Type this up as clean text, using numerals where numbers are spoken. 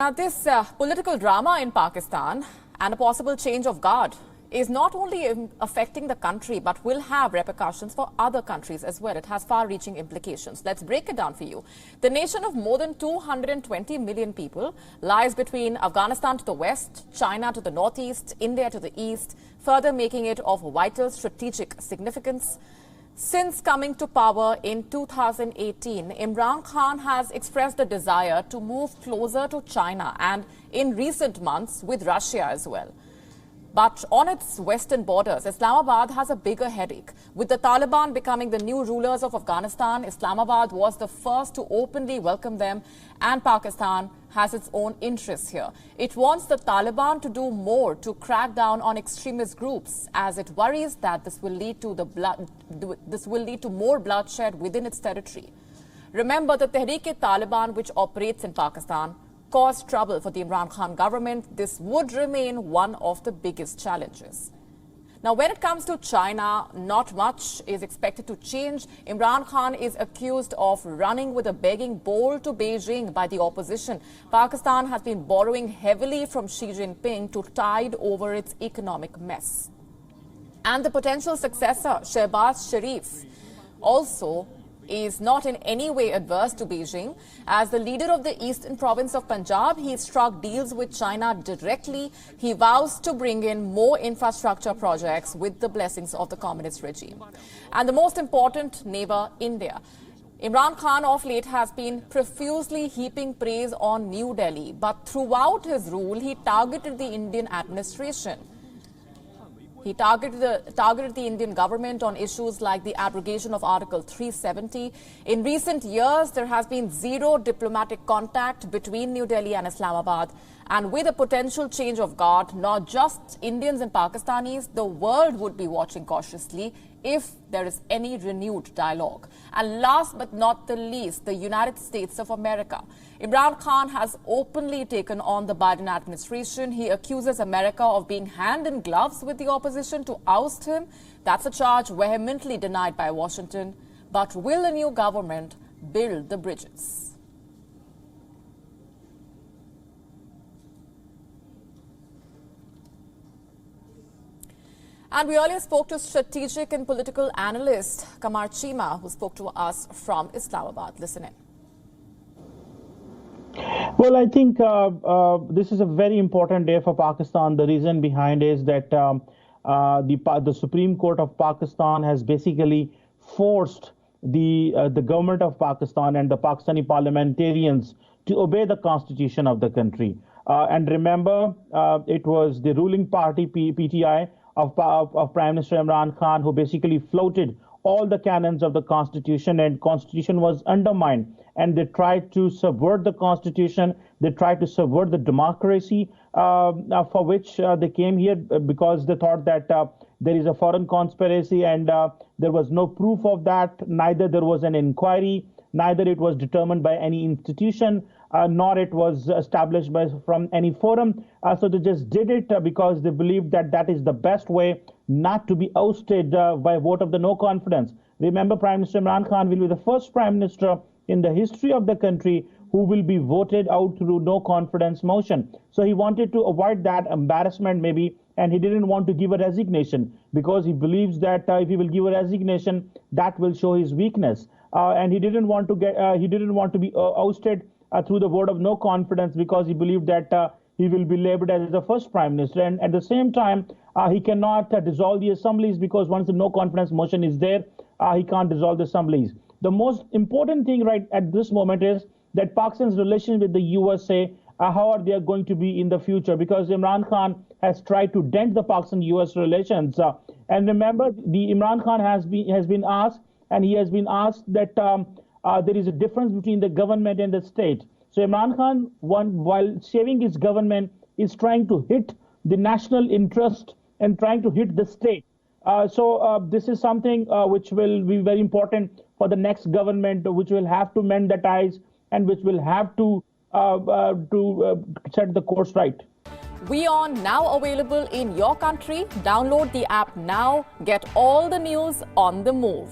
Now, this political drama in Pakistan and a possible change of guard is not only affecting the country, but will have repercussions for other countries as well. It has far-reaching implications. Let's break it down for you. The nation of more than 220 million people lies between Afghanistan to the west, China to the northeast, India to the east, further making it of vital strategic significance. Since coming to power in 2018, Imran Khan has expressed a desire to move closer to China and in recent months with Russia as well. But on its western borders, Islamabad has a bigger headache. With the Taliban becoming the new rulers of Afghanistan, Islamabad was the first to openly welcome them, and Pakistan has its own interests here. It wants the Taliban to do more to crack down on extremist groups, as it worries that this will lead to more bloodshed within its territory. Remember, the Tehreek-e-Taliban, which operates in Pakistan, caused trouble for the Imran Khan government. This would remain one of the biggest challenges. Now, when it comes to China, not much is expected to change. Imran Khan is accused of running with a begging bowl to Beijing by the opposition. Pakistan has been borrowing heavily from Xi Jinping to tide over its economic mess. And the potential successor, Shehbaz Sharif, also is not in any way adverse to Beijing. As the leader of the eastern province of Punjab, he struck deals with China directly. He vows to bring in more infrastructure projects with the blessings of the communist regime. And the most important neighbor, India. Imran Khan of late has been profusely heaping praise on New Delhi, but throughout his rule, he targeted the Indian administration. He targeted the Indian government on issues like the abrogation of Article 370. In recent years, there has been zero diplomatic contact between New Delhi and Islamabad. And with a potential change of guard, not just Indians and Pakistanis, the world would be watching cautiously if there is any renewed dialogue. And last but not the least, the United States of America. Imran Khan has openly taken on the Biden administration. He accuses America of being hand in gloves with the opposition to oust him. That's a charge vehemently denied by Washington. But will the new government build the bridges? And we earlier spoke to strategic and political analyst Kamar Chima, who spoke to us from Islamabad. Listen in. Well, I think this is a very important day for Pakistan. The reason behind is that the Supreme Court of Pakistan has basically forced the government of Pakistan and the Pakistani parliamentarians to obey the constitution of the country. And remember, it was the ruling party, PTI, of Prime Minister Imran Khan, who basically floated all the canons of the constitution, and constitution was undermined. And they tried to subvert the constitution. They tried to subvert the democracy, for which they came here because they thought that there is a foreign conspiracy, and there was no proof of that. Neither there was an inquiry, neither it was determined by any institution, nor it was established from any forum. So they just did it because they believed that that is the best way not to be ousted by a vote of the no confidence. Remember, Prime Minister Imran Khan will be the first Prime Minister in the history of the country who will be voted out through no confidence motion. So he wanted to avoid that embarrassment maybe, and he didn't want to give a resignation because he believes that if he will give a resignation, that will show his weakness. And he didn't want to be ousted through the vote of no confidence because he believed that he will be labeled as the first prime minister. And at the same time, he cannot dissolve the assemblies because once the no confidence motion is there, he can't dissolve the assemblies. The most important thing right at this moment is that Pakistan's relations with the USA, how are they going to be in the future? Because Imran Khan has tried to dent the Pakistan-US relations. And remember, the Imran Khan has been asked, and he has been asked that there is a difference between the government and the state. So Imran Khan, while saving his government, is trying to hit the national interest and trying to hit the state. So this is something which will be very important for the next government, which will have to mend the ties and which will have to set the course right. WION now available in your country. Download the app now. Get all the news on the move.